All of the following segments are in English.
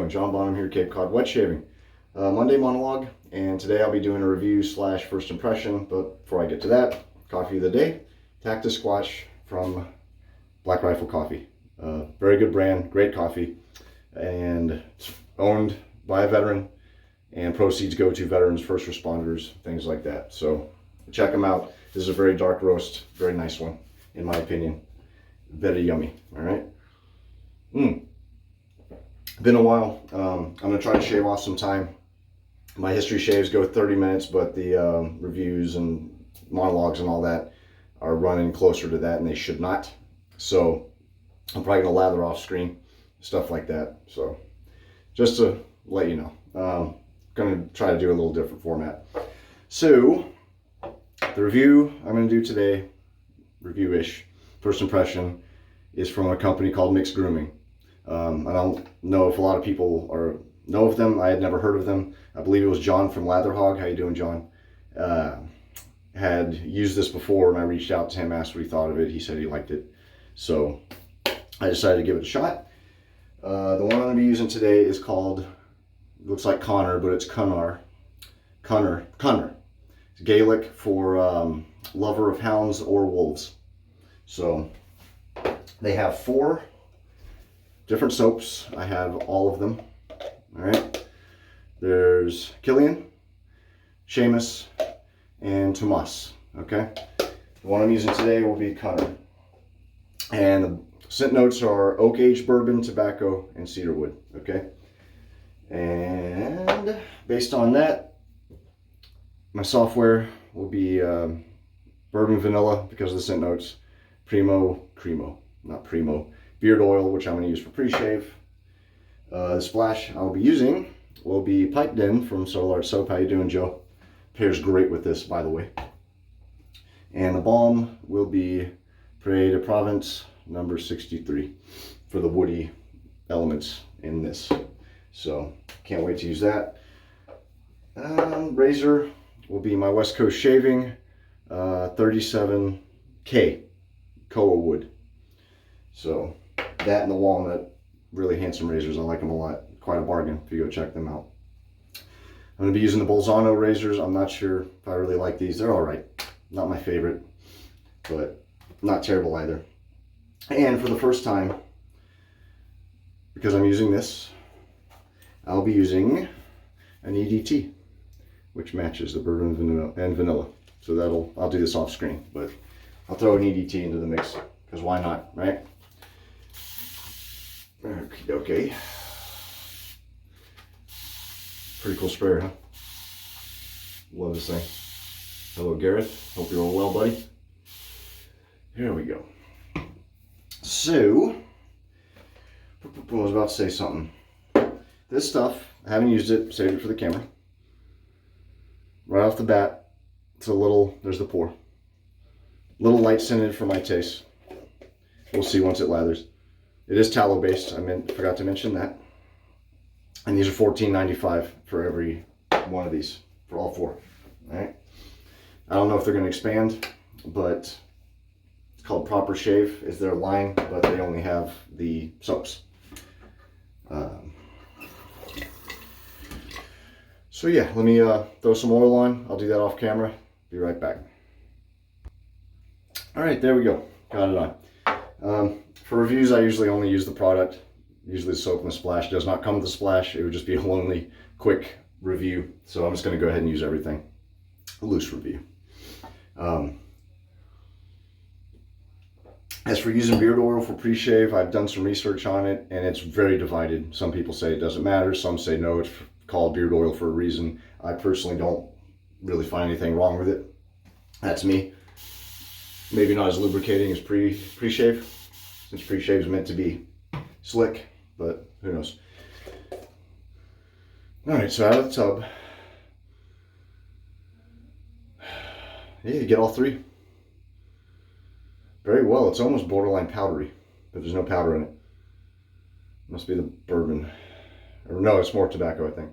doing? John Bonham here, Cape Cod Wet Shaving. Monday monologue, and today I'll be doing a review slash first impression, but before I get to that, coffee of the day, Cactus Squash from Black Rifle Coffee. Very good brand, great coffee, and it's owned by a veteran, and proceeds go to veterans, first responders, things like that. So check them out. This is a very dark roast, very nice one, in my opinion. Very yummy, all right? Been a while. I'm gonna try to shave off some time. My history shaves go 30 minutes, but the reviews and monologues and all that are running closer to that, and they should not. So I'm probably gonna lather off screen, stuff like that. So just to let you know, gonna try to do a little different format. So the review I'm gonna do today, review-ish, first impression, is from a company called Mick's Grooming. I don't know if a lot of people know of them. I had never heard of them. I believe it was John from Lather. How you doing, John? Had used this before, and I reached out to him, asked what he thought of it. He said he liked it. So I decided to give it a shot. The one I'm going to be using today is called, looks like Conor, but it's Conor. It's Gaelic for lover of hounds or wolves. So they have 4 different soaps. I have all of them. All right. There's Killian, Seamus, and Tomas. Okay. The one I'm using today will be Conor. And the scent notes are oak aged bourbon, tobacco, and cedarwood. Okay. And based on that, my software will be bourbon vanilla because of the scent notes. Cremo, not primo. Beard oil, which I'm going to use for pre-shave. The splash I'll be using will be Piped In from Solar Soap. How you doing, Joe? Pairs great with this, by the way. And the balm will be Pré De Provence number 63 for the woody elements in this. So can't wait to use that. Razor will be my West Coast Shaving 37K Koa wood. So that and the walnut, really handsome razors. I like them a lot. Quite a bargain if you go check them out. I'm going to be using the Bolzano razors. I'm not sure if I really like these. They're all right. Not my favorite, but not terrible either. And for the first time, because I'm using this, I'll be using an EDT, which matches the bourbon and vanilla. So I'll do this off screen, but I'll throw an EDT into the mix because why not, right? Okay. Pretty cool sprayer, huh? Love this thing. Hello, Gareth. Hope you're all well, buddy. Here we go. So, I was about to say something. This stuff, I haven't used it, saved it for the camera. Right off the bat, it's a little, there's the pour. A little light scented for my taste. We'll see once it lathers. It is tallow based. Forgot to mention that. And these are $14.95 for every one of these, for all 4. All right. I don't know if they're going to expand, but it's called Proper Shave is their line, but they only have the soaps. So yeah, let me throw some oil on. I'll do that off camera. Be right back. All right, there we go. Got it on. For reviews, I usually only use the product. Usually the soap and the splash. It does not come with the splash. It would just be a lonely, quick review. So I'm just going to go ahead and use everything. A loose review. As for using beard oil for pre-shave, I've done some research on it, and it's very divided. Some people say it doesn't matter. Some say no, it's called beard oil for a reason. I personally don't really find anything wrong with it. That's me. Maybe not as lubricating as pre-shave, since pre-shave is meant to be slick, but who knows. All right, so out of the tub. Yeah, you get all 3. Very well. It's almost borderline powdery, but there's no powder in it. Must be the bourbon. Or no, it's more tobacco, I think.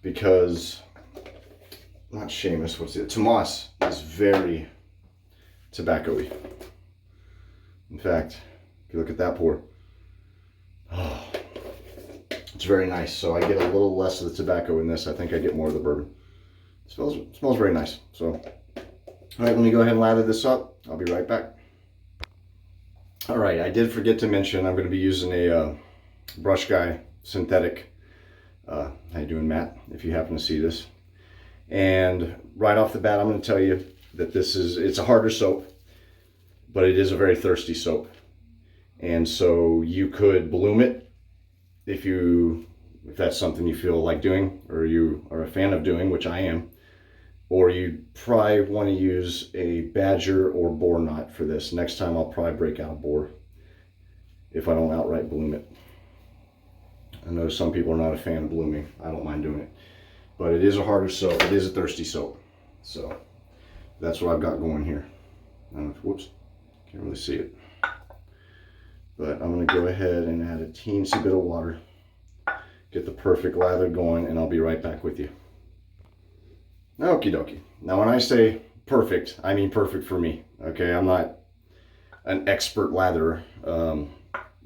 Because, not Seamus, what's it? Tomas is very tobacco-y. In fact, if you look at that pour, oh, It's very nice. So I get a little less of the tobacco in this. I think I get more of the bourbon. It smells very nice. So, all right, let me go ahead and lather this up. I'll be right back. All right, I did forget to mention I'm going to be using a Brush Guy synthetic. How you doing, Matt? If you happen to see this. And right off the bat, I'm going to tell you that it's a harder soap, but it is a very thirsty soap. And so you could bloom it if that's something you feel like doing, or you are a fan of doing, which I am. Or you probably want to use a badger or boar knot for this. Next time I'll probably break out a boar if I don't outright bloom it. I know some people are not a fan of blooming. I don't mind doing it. But it is a harder soap. It is a thirsty soap. So that's what I've got going here. Whoops, can't really see it. But I'm going to go ahead and add a teensy bit of water. Get the perfect lather going, and I'll be right back with you. Okie dokie. Now when I say perfect, I mean perfect for me. Okay, I'm not an expert latherer.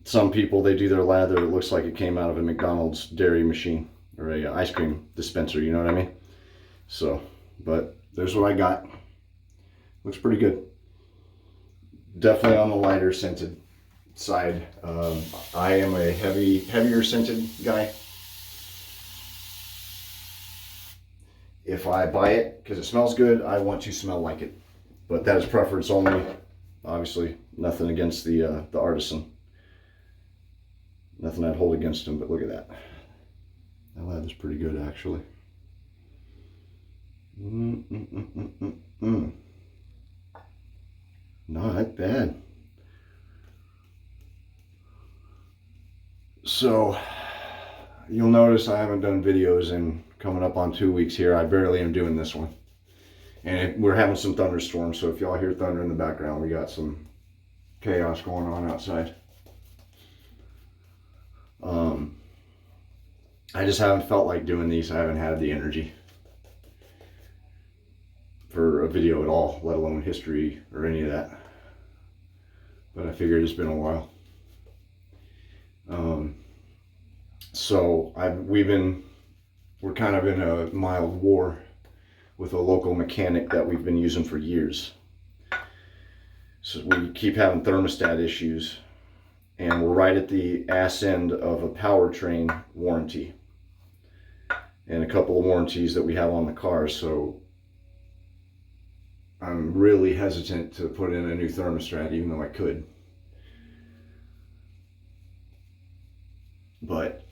Some people, they do their lather, it looks like it came out of a McDonald's dairy machine or a ice cream dispenser, you know what I mean? So, but there's what I got. Looks pretty good. Definitely on the lighter scented side. I am a heavier scented guy. If I buy it because it smells good, I want to smell like it. But that is preference only. Obviously, nothing against the artisan. Nothing I'd hold against him, but look at that. That lather's pretty good, actually. Not bad. So, you'll notice I haven't done videos in coming up on 2 weeks here. I barely am doing this one. And we're having some thunderstorms, so if y'all hear thunder in the background, we got some chaos going on outside. I just haven't felt like doing these. I haven't had the energy for a video at all, let alone history or any of that. But I figured it's been a while. So we're kind of in a mild war with a local mechanic that we've been using for years. So we keep having thermostat issues, and we're right at the ass end of a powertrain warranty and a couple of warranties that we have on the car. So I'm really hesitant to put in a new thermostat, even though I could. But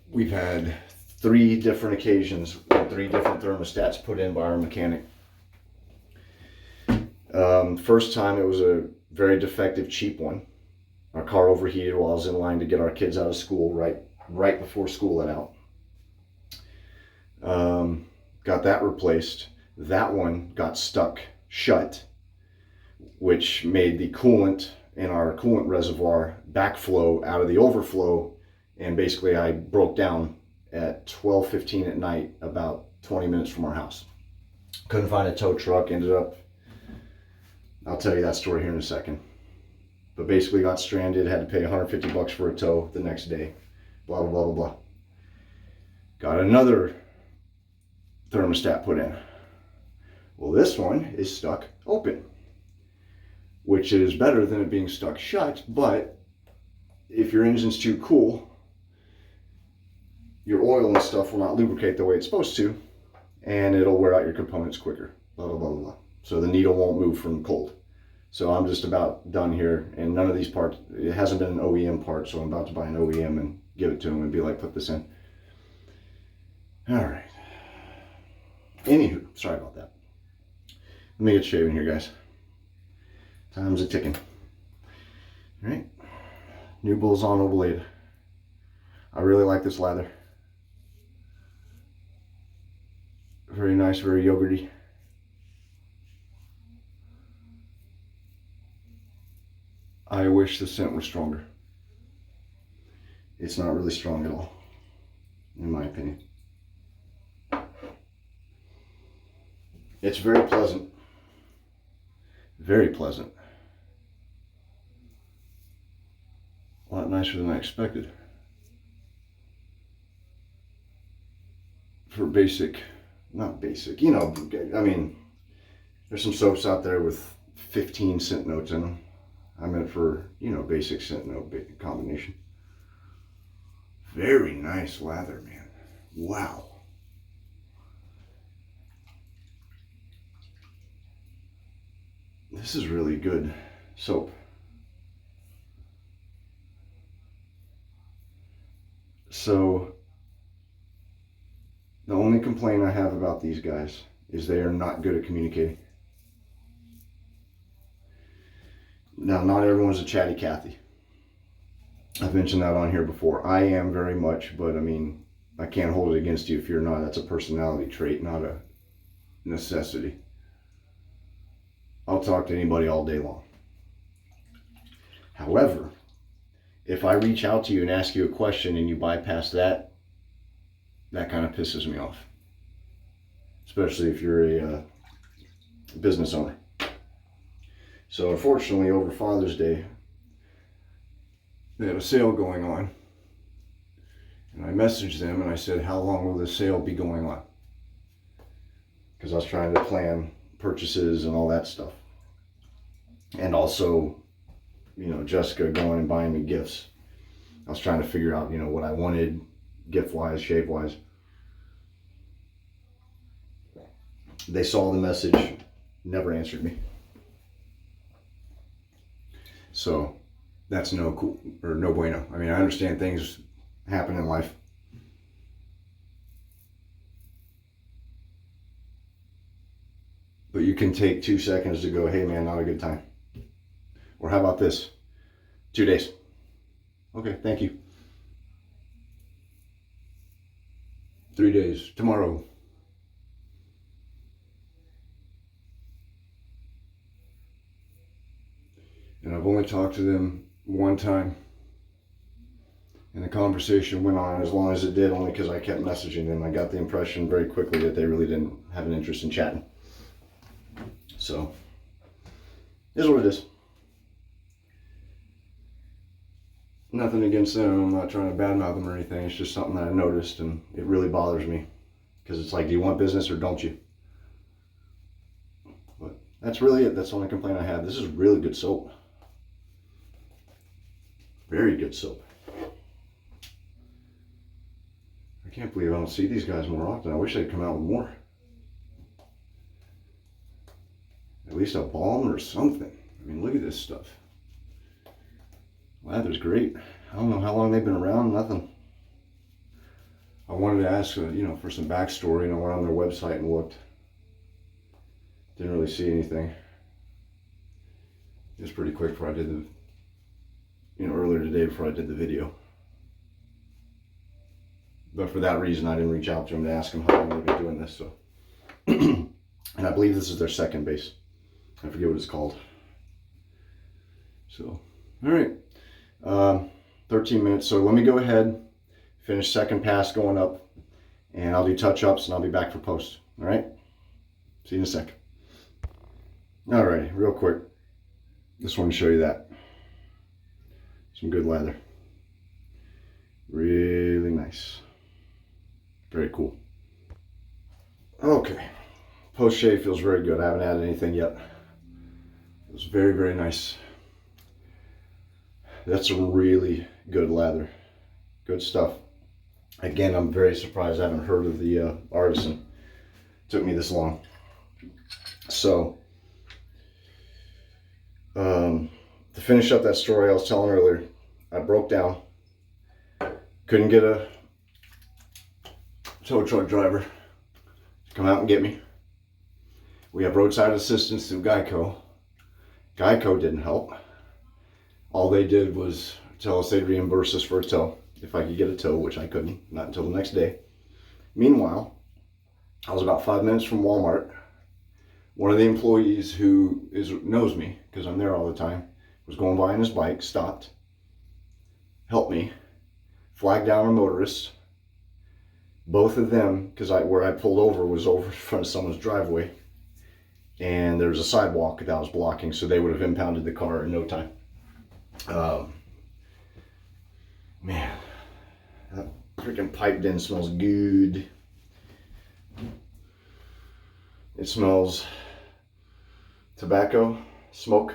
we've had 3 different occasions, 3 different thermostats put in by our mechanic. First time it was a very defective, cheap one. Our car overheated while I was in line to get our kids out of school right before school let out. Got that replaced. That one got stuck shut, which made the coolant in our coolant reservoir backflow out of the overflow, and basically I broke down at 12:15 at night, about 20 minutes from our house. Couldn't find a tow truck, ended up, I'll tell you that story here in a second. But basically got stranded, had to pay $150 for a tow the next day, blah, blah, blah, blah, blah. Got another thermostat put in. Well, this one is stuck open, which is better than it being stuck shut, but if your engine's too cool, your oil and stuff will not lubricate the way it's supposed to, and it'll wear out your components quicker, blah, blah, blah, blah. So the needle won't move from cold. So I'm just about done here, and none of these parts, it hasn't been an OEM part, so I'm about to buy an OEM and give it to him and be like, put this in. All right. Anywho, sorry about that. Let me get shaving here, guys. Time's a ticking. All right. New Bolzano blade. I really like this lather. Very nice, very yogurty. I wish the scent was stronger. It's not really strong at all, in my opinion. It's very pleasant. Very pleasant. A lot nicer than I expected. for basic, not basic, you know, I mean, there's some soaps out there with 15 scent notes in them. I meant for, you know, basic scent note combination. Very nice lather, man. Wow. This is really good soap. So the only complaint I have about these guys is they are not good at communicating. Now, not everyone's a chatty Cathy. I've mentioned that on here before. I am very much, but I mean, I can't hold it against you if you're not. That's a personality trait, not a necessity. I'll talk to anybody all day long. However, if I reach out to you and ask you a question and you bypass that, that kind of pisses me off. Especially if you're a business owner. So unfortunately, over Father's Day, they had a sale going on. And I messaged them and I said, how long will this sale be going on? Because I was trying to plan purchases and all that stuff. And also, you know, Jessica going and buying me gifts. I was trying to figure out, you know, what I wanted, gift-wise, shape-wise. They saw the message, never answered me. So that's no cool, or no bueno. I mean, I understand things happen in life. But you can take 2 seconds to go, hey man, not a good time. Or how about this? 2 days. Okay, thank you. 3 days, tomorrow. And I've only talked to them one time. And the conversation went on as long as it did, only because I kept messaging them. I got the impression very quickly that they really didn't have an interest in chatting. So, it is what it is. Nothing against them. I'm not trying to badmouth them or anything. It's just something that I noticed, and it really bothers me. Because it's like, do you want business or don't you? But that's really it. That's the only complaint I have. This is really good soap. Very good soap. I can't believe I don't see these guys more often. I wish they'd come out with more. At least a Balm or something. I mean, look at this stuff. Lather's great. I don't know how long they've been around, nothing. I wanted to ask, you know, for some backstory, and I went on their website and looked. Didn't really see anything. It was pretty quick before I did the, you know, earlier today before I did the video. But for that reason, I didn't reach out to them to ask them how long they've been doing this. So, and I believe this is their second base. I forget what it's called. So, all right. 13 minutes. So let me go ahead, finish second pass going up, and I'll do touch-ups, and I'll be back for post. All right? See you in a sec. All right, real quick. Just want to show you that. Some good lather. Really nice. Very cool. Okay. Post shave feels very good. I haven't added anything yet. It was very, very nice. That's a really good lather. Good stuff. Again, I'm very surprised I haven't heard of the artisan. It took me this long. So, to finish up that story I was telling earlier, I broke down. Couldn't get a tow truck driver to come out and get me. We have roadside assistance through Geico. Geico didn't help. All they did was tell us they'd reimburse us for a tow if I could get a tow, which I couldn't, not until the next day. Meanwhile, I was about 5 minutes from Walmart. One of the employees who knows me, because I'm there all the time, was going by on his bike, stopped, helped me, flagged down a motorist. Both of them, because where I pulled over was over in front of someone's driveway, and there was a sidewalk that was blocking, so they would have impounded the car in no time. Man, that freaking pipe den smells good. It smells tobacco, smoke,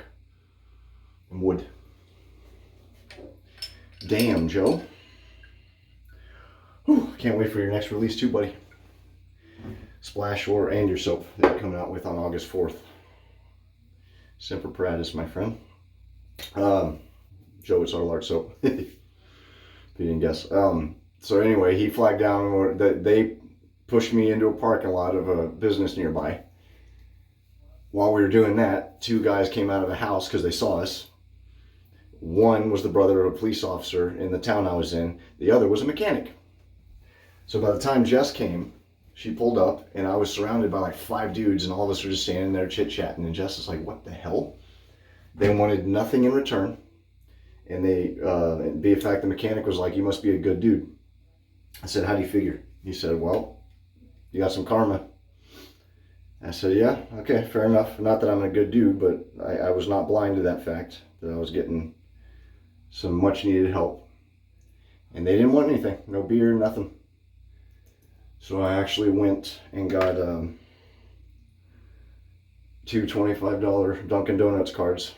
and wood. Damn, Joe. Whew, can't wait for your next release too, buddy. Splash and your soap that you're coming out with on August 4th. Semper Paratus, my friend. Joe, it's our large soap. If you didn't guess. So anyway, he flagged down that they pushed me into a parking lot of a business nearby. While we were doing that, two guys came out of a house because they saw us. One was the brother of a police officer in the town I was in. The other was a mechanic. So by the time Jess came, she pulled up and I was surrounded by like 5 dudes and all of us were just standing there chit-chatting, and Jess is like, what the hell? They wanted nothing in return. And be a fact, the mechanic was like, you must be a good dude. I said, how do you figure? He said, well, you got some karma. I said, yeah, okay, fair enough. Not that I'm a good dude, but I was not blind to that fact, that I was getting some much needed help. And they didn't want anything, no beer, nothing. So I actually went and got 2 $25 Dunkin' Donuts cards,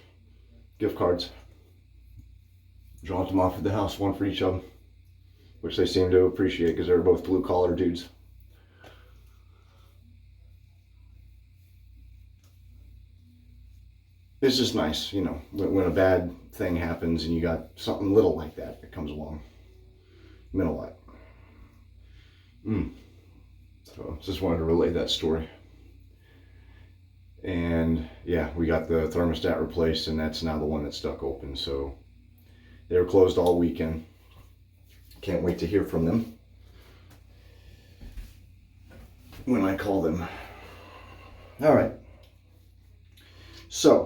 gift cards. Dropped them off at the house, one for each of them, which they seemed to appreciate because they were both blue collar dudes. It's just nice, you know, when a bad thing happens and you got something little like that comes along. It meant a lot. So just wanted to relay that story. And yeah, we got the thermostat replaced, and that's now the one that's stuck open. So they were closed all weekend. Can't wait to hear from them when I call them. All right. So,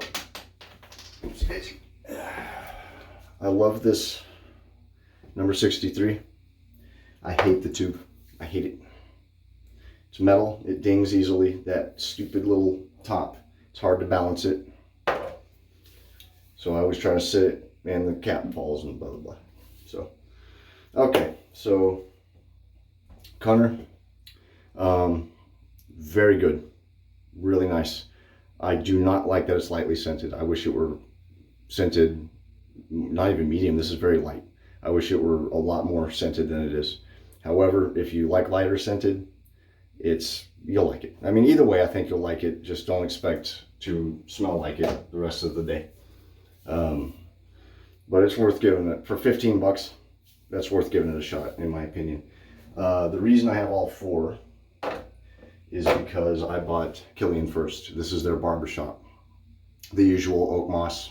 I love this number 63. I hate the tube. I hate it. It's metal. It dings easily. That stupid little top. It's hard to balance it. So I always try to sit it, and the cap falls and blah, blah, blah. So, okay. So, Conor. Very good. Really nice. I do not like that it's lightly scented. I wish it were scented, not even medium. This is very light. I wish it were a lot more scented than it is. However, if you like lighter scented, you'll like it. I mean, either way, I think you'll like it. Just don't expect to smell like it the rest of the day. But it's worth giving it. For 15 bucks, that's worth giving it a shot, in my opinion. The reason I have all 4 is because I bought Killian first. This is their barbershop. The usual oak moss,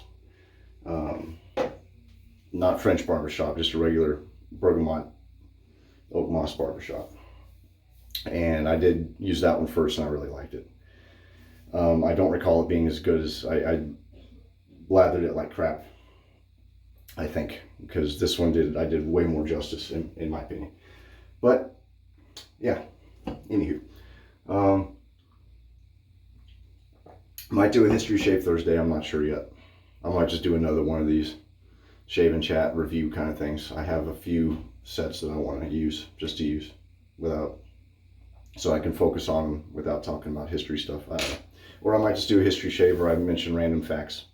not French barbershop, just a regular bergamot oak moss barbershop. And I did use that one first, and I really liked it. I don't recall it being as good as I lathered it like crap, I think, because this one I did way more justice in my opinion. But yeah, anywho. Might do a history shave Thursday. I'm not sure yet. I might just do another one of these shave and chat review kind of things. I have a few sets that I want to use, just to use, so I can focus on them without talking about history stuff. I don't know. Or I might just do a history shave where I mention random facts.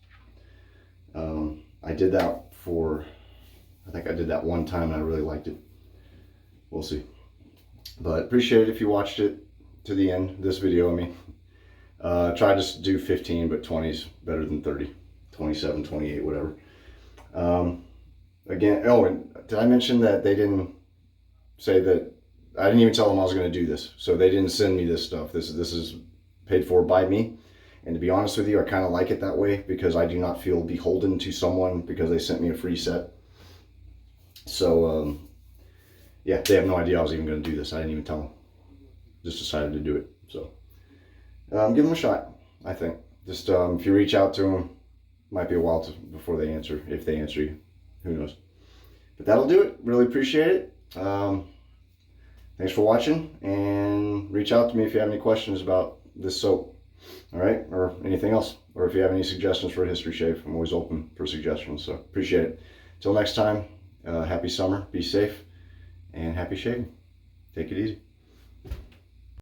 I did that I think I did that one time and I really liked it. We'll see. But appreciate it if you watched it to the end, this video, I mean. Try to do 15, but 20's better than 30. 27, 28, whatever. Again, and did I mention that they didn't say that, I didn't even tell them I was going to do this. So they didn't send me this stuff. This is paid for by me. And to be honest with you, I kind of like it that way because I do not feel beholden to someone because they sent me a free set. So, yeah, they have no idea I was even going to do this. I didn't even tell them. Just decided to do it. So, give them a shot, I think. Just if you reach out to them, might be a while before they answer, if they answer you. Who knows? But that'll do it. Really appreciate it. Thanks for watching, and reach out to me if you have any questions about this soap. All right, or anything else, or if you have any suggestions for a history shave. I'm always open for suggestions, so appreciate it. Till next time, happy summer, be safe, and happy shaving. Take it easy.